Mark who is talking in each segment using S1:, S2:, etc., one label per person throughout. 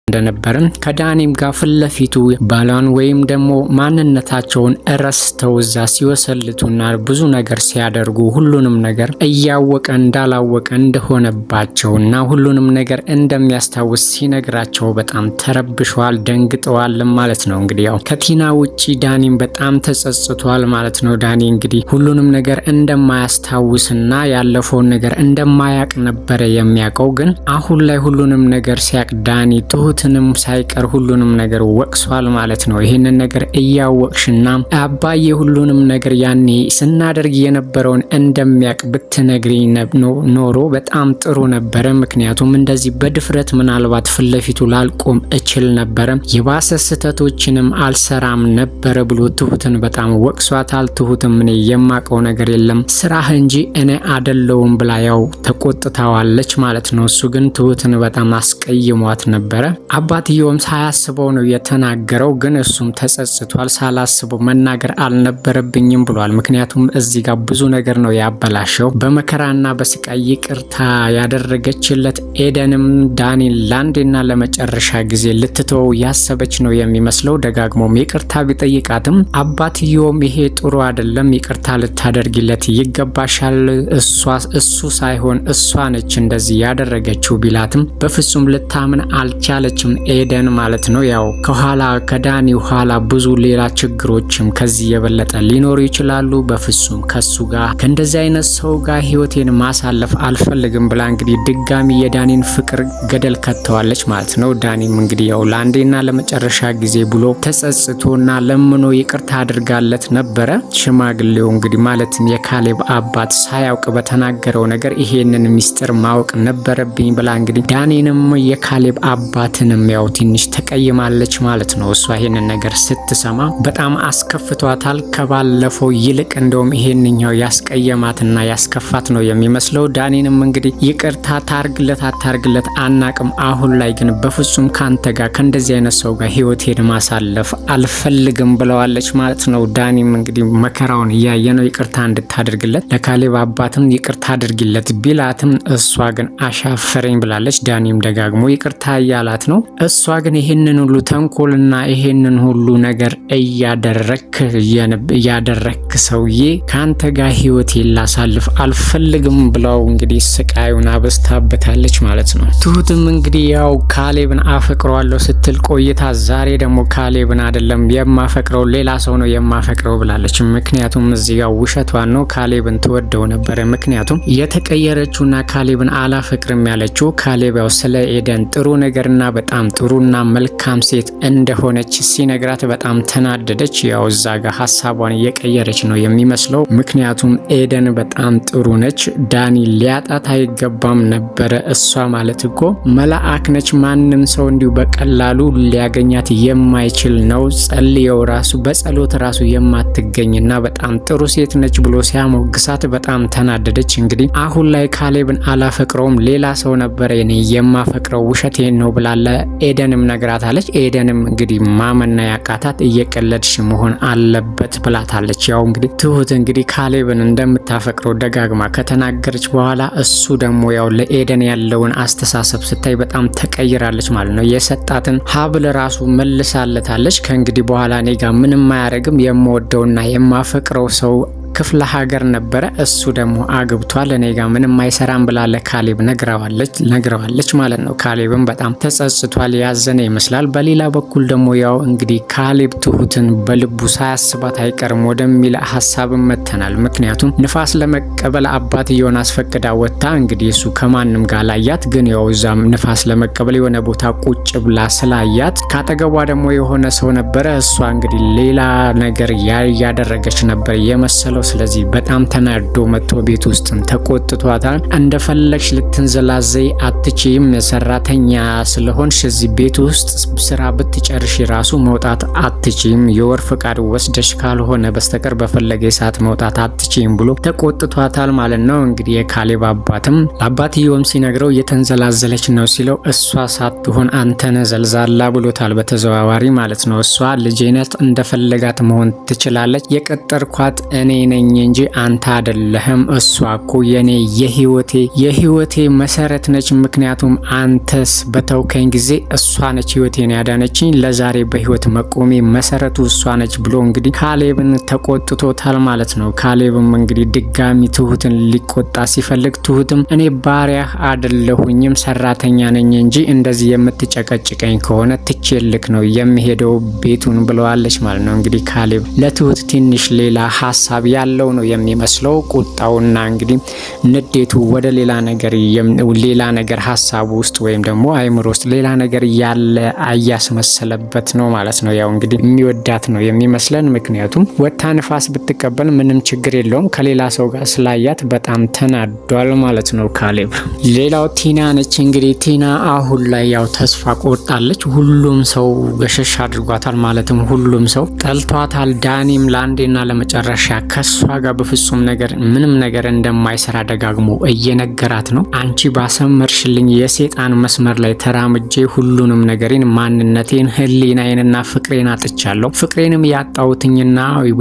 S1: እንደነበርም ከዳኒም ጋር ፍለፊቱ ባሏን ወይም ደግሞ ማንነታቸውን ረስተው እዛ ሲወሰልቱና ብዙ ነገር ሲያደርጉ ሁሉንም ነገር እያወቀ እንዳላወቀ እንደሆነባቸውና ሁሉንም ነገር እንደሚያስታውስ ሲነግራቸው በጣም ተረብሸዋል፣ ደንግጠዋል ማለት ነው። እንግዲህ ያው ከቲና ውጪ ዳኒም በጣም ተጸጽቷል ማለት ነው። ዳኒ እንግዲህ ሁሉንም ነገር እንደማያስታውስና ያለፈውን ነገር እንደማያቅ ነበረ የሚያውቀው። ግን አሁን ላይ ሁሉንም ነገር ሲያቅ ዳኒ ትሁትንም ሳይቀር ሁሉንም ነገር ወቅሷል ማለት ነው። ይሄንን ነገር እያወቅሽና አባዬ ሁሉንም ነገር ያኔ ስናደርግ የነበረውን እንደሚያቅ ብትነግሪኝ ኖሮ በጣም ጥሩ ነበረ። ምክንያቱም እንደዚህ በድፍረት ምናልባት ፍለፊቱ ላልቆም እችል ነበረ፣ የባሰ ስህተቶችንም አልሰራም ነበረ ብሎ ትሁትን በጣም ወቅሷታል። ትሁትም እኔ የማቀው ነገር የለም ስራህ እንጂ እኔ አደለውም ብላ ያው ተቆጥታዋለች ማለት ነው። እሱ ግን ትሁትን በጣም አስቀይሟት ነበረ። አባትየውም ሳያስበው ነው የተናገረው፣ ግን እሱም ተጸጽቷል። ሳላስበው መናገር አልነበረብኝም ብሏል። ምክንያቱም እዚህ ጋር ብዙ ነገር ነው ያበላሸው። በመከራና በስቃይ ይቅርታ ያደረገችለት ኤደንም ዳኒን ለአንዴና ለመጨረሻ ጊዜ ልትተወው ያሰበች ነው የሚመስለው። ደጋግሞም ይቅርታ ቢጠይቃትም አባትየውም ይሄ ጥሩ አይደለም፣ ይቅርታ ልታደርጊለት ይገባሻል፣ እሱ ሳይሆን እሷ ነች እንደዚህ ያደረገችው ቢላትም በፍጹም ልታምን አልቻለችም ኤደን ማለት ነው። ያው ከኋላ ከዳኒ ኋላ ብዙ ሌላ ችግሮችም ከዚህ የበለጠ ሊኖሩ ይችላሉ። በፍጹም ከሱ ጋር ከእንደዚህ አይነት ሰው ጋር ህይወቴን ማሳለፍ አልፈልግም ብላ እንግዲህ ድጋሚ የዳኒን ፍቅር ገደል ከተዋለች ማለት ነው። ዳኒም እንግዲህ ያው ለአንዴና ለመጨረሻ ጊዜ ብሎ ተጸጽቶና ለምኖ ይቅርታ አድርጋለት ነበረ። ሽማግሌው እንግዲህ ማለትም የካሌብ አባት ሳያውቅ በተናገረው ነገር ይሄንን ሚስጥር ማወቅ ነበረብኝ ብላ እንግዲህ ዳኒንም የካሌብ አባትንም ያው ትንሽ ተቀይማለች ማለት ነው። እሷ ይሄንን ነገር ስትሰማ በጣም አስከፍቷታል። ከባለፈው ይልቅ እንደውም ይሄንኛው ያስቀየማትና ያስከፋት ነው የሚመስለው። ዳኒንም እንግዲህ ይቅርታ ታርግለት አታርግለት አናቅም፣ አሁን ላይ ግን በፍጹም ካንተ ጋር ከእንደዚህ አይነት ሰው ጋር ህይወቴን ማሳለፍ አልፈልግም ብለዋለች ማለት ነው። ዳኒም እንግዲህ መከራውን እያየ ነው ይቅርታ እንድታደርግለት ለካሌብ አባትም ይቅርታ አድርጊለት ቢላትም እሷ ግን አሻፈረኝ ብላለች። ዳኒም ደጋግሞ ይቅርታ እያላት ነው። እሷ ግን ይሄንን ሁሉ ተንኮልና ይሄንን ሁሉ ነገር እያደረክ ሰውዬ ካንተ ጋር ህይወቴን ላሳልፍ አልፈልግም ብለው እንግዲህ ስቃዩን አበስታበታለች ማለት ነው። ትሁትም እንግዲህ ያው ካሌብን አፈቅረዋለሁ ስትል ቆይታ ዛሬ ደግሞ ካሌብን አይደለም የማፈቅረው ሌላ ሰው ነው የማፈቅረው ብላለች። ምክንያቱም እዚህ ጋር ውሸቷን ነው። ካሌብን ትወደው ነበረ። ምክንያቱም የተቀየረችውና ካሌብን አላፈቅርም ያለችው ካሌብ ያው ስለ ኤደን ጥሩ ነገርና በጣም ጥሩና መልካም ሴት እንደሆነች ሲነግራት በጣም ተናደደች። ያው እዛ ጋር ሀሳቧን እየቀየረች ነው የሚመስለው። ምክንያቱም ኤደን በጣም ጥሩ ነች፣ ዳኒ ሊያጣት አይገባም ነበረ። እሷ ማለት እኮ መልአክ ነች፣ ማንም ሰው እንዲሁ በቀላሉ ሊያገኛት የማይችል ነው። ጸልየው ራሱ በጸሎት ራሱ የማትገኝና በጣም ጥሩ ሴት ነች ብሎ ሲያሞግሳት በጣም ተናደደች። እንግዲህ አሁን ላይ ካሌብን አላፈቅረውም ሌላ ሰው ነበረ እኔ የማፈቅረው ውሸቴን ነው ብላለ ኤደንም ነግራታለች። ኤደንም እንግዲህ ማመና ያቃታት እየቀለድሽ መሆን አለበት ብላታለች። ያው እንግዲህ ትሁት እንግዲህ ካሌብን እንደምታፈቅረው ደጋግማ ከተናገረች በኋላ እሱ ደግሞ ያው ለኤደን ያለውን አስተሳሰብ ስታይ በጣም ተቀይራለች ማለት ነው። የሰጣትን ሀብል ራሱ መልሳለታለች። ከእንግዲህ በኋላ እኔ ጋር ምንም አያደርግም፣ የምወደውና የማፈቅረው ሰው ክፍለ ሀገር ነበረ፣ እሱ ደግሞ አግብቷል፣ እኔ ጋር ምንም አይሰራም ብላ ለካሌብ ነግረዋለች ማለት ነው። ካሌብም በጣም ተጸጽቷል፣ ያዘነ ይመስላል። በሌላ በኩል ደግሞ ያው እንግዲህ ካሌብ ትሁትን በልቡ ሳያስባት አይቀርም ወደሚል ሀሳብም መተናል። ምክንያቱም ንፋስ ለመቀበል አባትየውን አስፈቅዳ ወጥታ እንግዲህ እሱ ከማንም ጋር ላያት፣ ግን ያው እዛም ንፋስ ለመቀበል የሆነ ቦታ ቁጭ ብላ ስላያት ካጠገቧ ደግሞ የሆነ ሰው ነበረ። እሷ እንግዲህ ሌላ ነገር ያደረገች ነበር የመሰለው። ስለዚህ በጣም ተናዶ መጥቶ ቤት ውስጥ ተቆጥቷታል። እንደፈለግሽ ልትንዘላዘይ አትችይም፣ ሰራተኛ ስለሆንሽ እዚህ ቤት ውስጥ ስራ ብትጨርሽ ራሱ መውጣት አትችይም፣ የወር ፍቃድ ወስደሽ ካልሆነ በስተቀር በፈለገ ሰዓት መውጣት አትችይም ብሎ ተቆጥቷታል ማለት ነው። እንግዲህ የካሌብ አባትም ለአባትየውም ሲነግረው እየተንዘላዘለች ነው ሲለው እሷ ሳትሆን አንተነ ዘልዛላ ብሎታል በተዘዋዋሪ ማለት ነው። እሷ ልጄነት እንደፈለጋት መሆን ትችላለች፣ የቀጠርኳት እኔ ነኝ ነኝ እንጂ አንተ አይደለህም። እሷ እኮ የኔ የህይወቴ መሰረት ነች። ምክንያቱም አንተስ በተውከኝ ጊዜ እሷ ነች ህይወቴን ያዳነችኝ። ለዛሬ በህይወት መቆሜ መሰረቱ እሷ ነች ብሎ እንግዲህ ካሌብን ተቆጥቶታል ማለት ነው። ካሌብም እንግዲህ ድጋሚ ትሁትን ሊቆጣ ሲፈልግ ትሁትም እኔ ባሪያህ አይደለሁኝም ሰራተኛ ነኝ እንጂ እንደዚህ የምትጨቀጭቀኝ ከሆነ ትቼልክ ነው የሚሄደው ቤቱን ብለዋለች ማለት ነው። እንግዲህ ካሌብ ለትሁት ትንሽ ሌላ ሀሳብ ያለው ነው የሚመስለው። ቁጣውና እንግዲህ ንዴቱ ወደ ሌላ ነገር ሀሳቡ ውስጥ ወይም ደግሞ አይምሮ ውስጥ ሌላ ነገር ያለ እያስመሰለበት ነው ማለት ነው። ያው እንግዲህ የሚወዳት ነው የሚመስለን። ምክንያቱም ወታ ንፋስ ብትቀበል ምንም ችግር የለውም። ከሌላ ሰው ጋር ስላያት በጣም ተናዷል ማለት ነው ካሌብ። ሌላው ቲና ነች። እንግዲህ ቲና አሁን ላይ ያው ተስፋ ቆርጣለች። ሁሉም ሰው ገሸሽ አድርጓታል። ማለትም ሁሉም ሰው ጠልቷታል። ዳኒም ለአንዴና ለመጨረሻ ከሷ ጋር በፍጹም ምንም ነገር እንደማይሰራ ደጋግሞ እየነገራት ነው። አንቺ ባሰመርሽልኝ የሴጣን መስመር ላይ ተራምጄ ሁሉንም ነገሬን፣ ማንነቴን፣ ህሊናዬንና ፍቅሬን አጥቻለሁ። ፍቅሬንም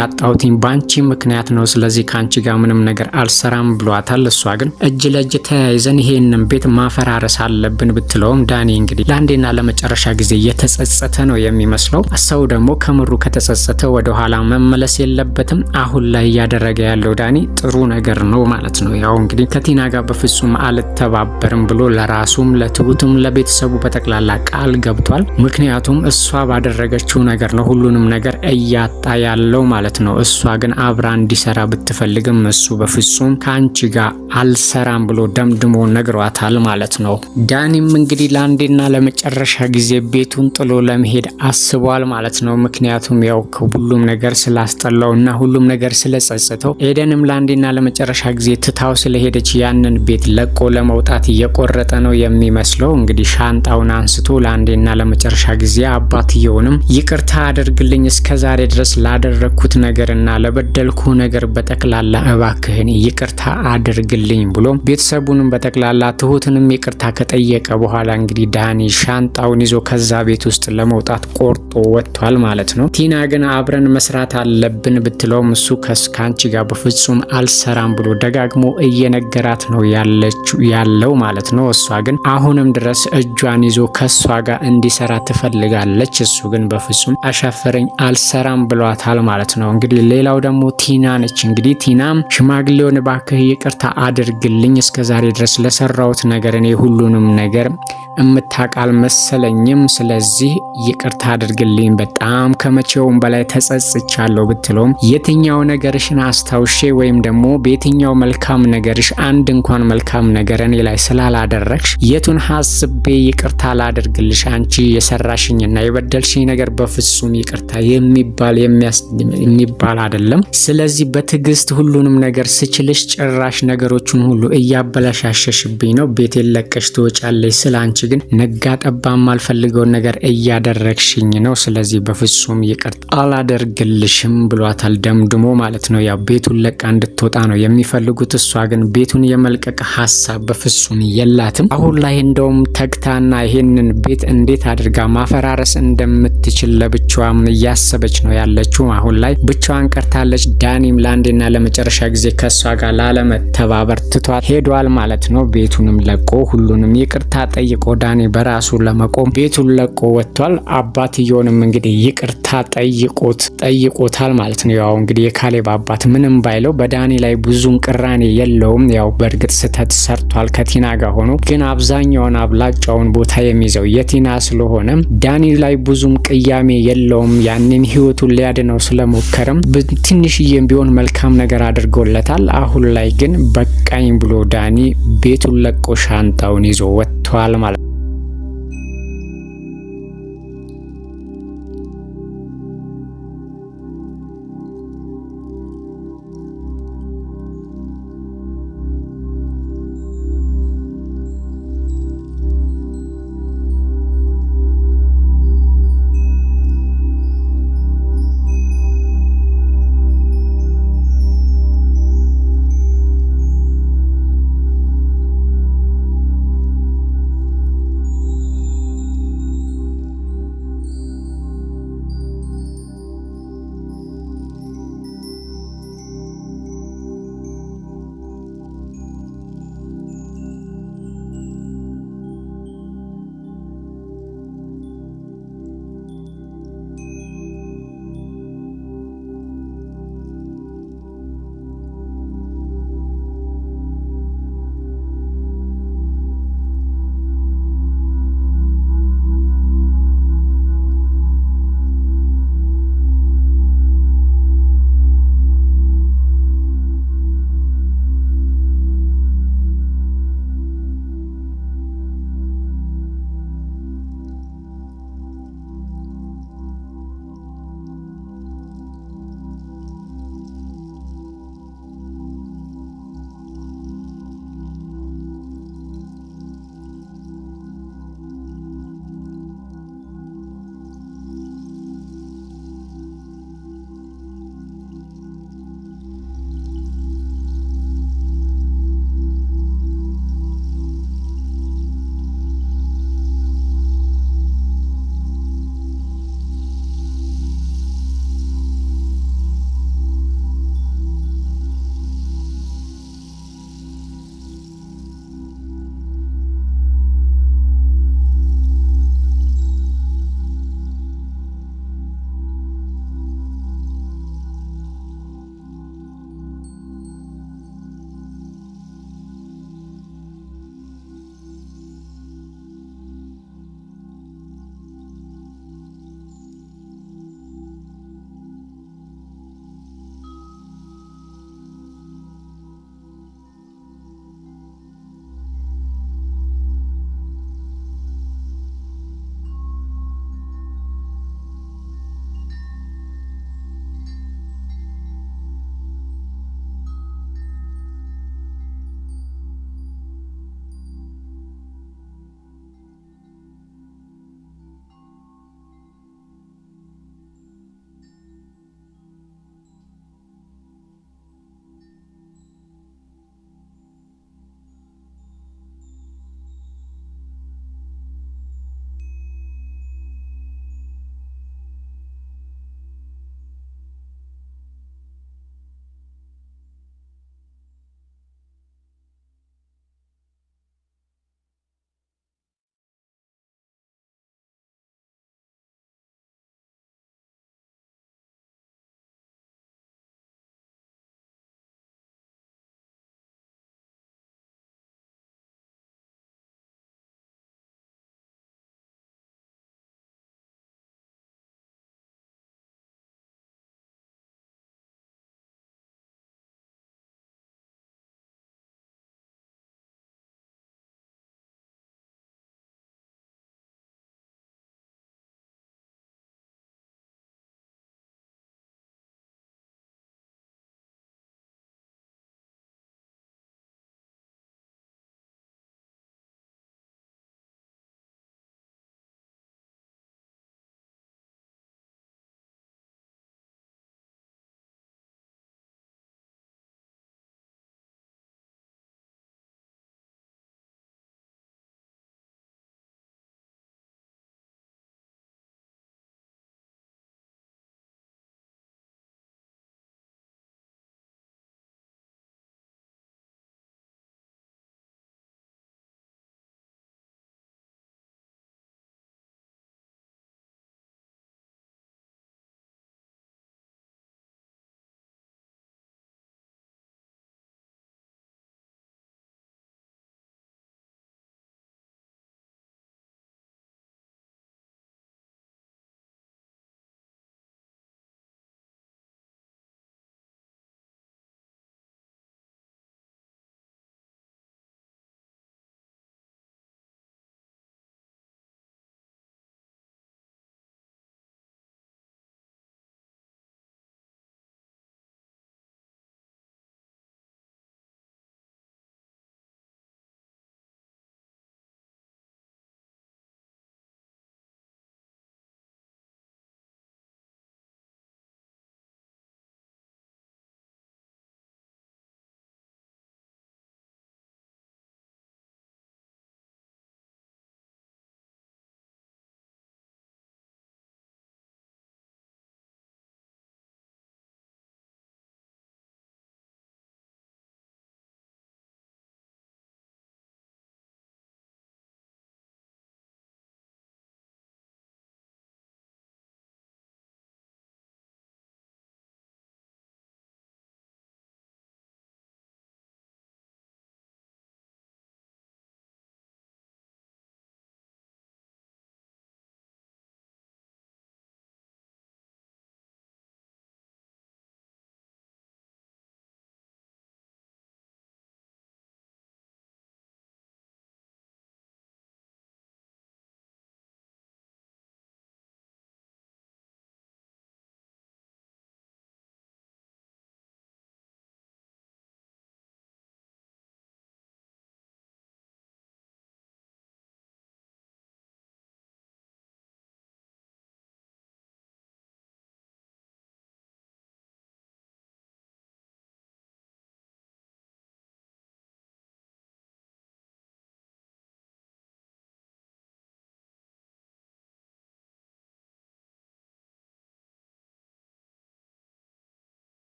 S1: ያጣሁትኝ ባንቺ ምክንያት ነው። ስለዚህ ካንቺ ጋር ምንም ነገር አልሰራም ብሏታል። እሷ ግን እጅ ለእጅ ተያይዘን ይሄንን ቤት ማፈራረስ አለብን ብትለውም ዳኒ እንግዲህ ለአንዴና ለመጨረሻ ጊዜ የተጸጸተ ነው የሚመስለው። ሰው ደግሞ ከምሩ ከተጸጸተ ወደ ኋላ መመለስ የለበትም። አሁን ላይ እያደረገ ያለው ዳኒ ጥሩ ነገር ነው ማለት ነው። ያው እንግዲህ ከቲና ጋር በፍጹም አልተባበርም ብሎ ለራሱም ለትሁትም ለቤተሰቡ በጠቅላላ ቃል ገብቷል። ምክንያቱም እሷ ባደረገችው ነገር ነው ሁሉንም ነገር እያጣ ያለው ማለት ነው። እሷ ግን አብራ እንዲሰራ ብትፈልግም እሱ በፍጹም ከአንቺ ጋር አልሰራም ብሎ ደምድሞ ነግሯታል ማለት ነው። ዳኒም እንግዲህ ለአንዴና ለመጨረሻ ጊዜ ቤቱን ጥሎ ለመሄድ አስቧል ማለት ነው። ምክንያቱም ያው ሁሉም ነገር ስላስጠላው እና ሁሉም ነገር ስለጸጸተው ኤደንም ለአንዴና ለመጨረሻ ጊዜ ትታው ስለሄደች ያንን ቤት ለቆ ለመውጣት እየቆረጠ ነው የሚመስለው። እንግዲህ ሻንጣውን አንስቶ ለአንዴና ለመጨረሻ ጊዜ አባትየውንም ይቅርታ አድርግልኝ እስከዛሬ ድረስ ላደረኩት ነገርና ለበደልኩ ነገር በጠቅላላ እባክህን ይቅርታ አድርግልኝ ብሎ ቤተሰቡንም በጠቅላላ ትሁትንም ይቅርታ ከጠየቀ በኋላ እንግዲህ ዳኒ ሻንጣውን ይዞ ከዛ ቤት ውስጥ ለመውጣት ቆርጦ ወጥቷል ማለት ነው። ቲና ግን አብረን መስራት አለብን ብትለውም እሱ ከአንቺ ጋር በፍጹም አልሰራም ብሎ ደጋግሞ እየነገራት ነው ያለው ማለት ነው። እሷ ግን አሁንም ድረስ እጇን ይዞ ከሷ ጋር እንዲሰራ ትፈልጋለች። እሱ ግን በፍጹም አሻፈረኝ አልሰራም ብሏታል ማለት ነው። እንግዲህ ሌላው ደግሞ ቲና ነች። እንግዲህ ቲናም ሽማግሌውን እባክህ ይቅርታ አድርግልኝ እስከዛሬ ድረስ ለሰራሁት ነገር እኔ ሁሉንም ነገር እምታቃል መሰለኝም። ስለዚህ ይቅርታ አድርግልኝ በጣም ከመቼውም በላይ ተጸጽቻለሁ ብትለውም የትኛው ነገርሽን አስታውሼ ወይም ደግሞ በየትኛው መልካም ነገርሽ አንድ እንኳን መልካም ነገር እኔ ላይ ስላላደረግሽ የቱን ሐስቤ ይቅርታ ላደርግልሽ? አንቺ የሰራሽኝና የበደልሽኝ ነገር በፍጹም ይቅርታ የሚባል አይደለም። ስለዚህ በትዕግስት ሁሉንም ነገር ስችልሽ ጭራሽ ነገሮችን ሁሉ እያበላሻሸሽብኝ ነው። ቤቴን ለቀሽ ትወጫለሽ። ስላንቺ ግን ነጋ ጠባ ማልፈልገውን ነገር እያደረግሽኝ ነው። ስለዚህ በፍጹም ይቅርታ አላደርግልሽም ብሏታል ደምድሞ ማለት ነው። ያው ቤቱን ለቃ እንድትወጣ ነው የሚፈልጉት። እሷ ግን ቤቱን የመልቀቅ ሀሳብ በፍጹም የላትም። አሁን ላይ እንደውም ተግታና ይሄንን ቤት እንዴት አድርጋ ማፈራረስ እንደምትችል ለብቻዋም እያሰበች ነው ያለችው። አሁን ላይ ብቻዋን ቀርታለች። ዳኒም ለአንዴና ለመጨረሻ ጊዜ ከሷ ጋር ላለመተባበር ትቷት ሄዷል ማለት ነው። ቤቱንም ለቆ ሁሉንም ይቅርታ ጠይቆ ዳኒ በራሱ ለመቆም ቤቱን ለቆ ወጥቷል። አባትየውንም እንግዲህ ይቅርታ ጠይቆታል ማለት ነው። ያው እንግዲህ የካሌብ አባት ምንም ባይለው በዳኒ ላይ ብዙም ቅራኔ የለውም። ያው በእርግጥ ስህተት ሰርቷል ከቲና ጋር ሆኖ፣ ግን አብላጫውን ቦታ የሚይዘው የቲና ስለሆነ ዳኒ ላይ ብዙም ቅያሜ የለውም። ያንን ህይወቱን ሊያድነው ስለሞከረም ትንሽዬም ቢሆን መልካም ነገር አድርጎለታል። አሁን ላይ ግን በቃኝ ብሎ ዳኒ ቤቱን ለቆ ሻንጣውን ይዞ ወጥቷል ማለት ነው።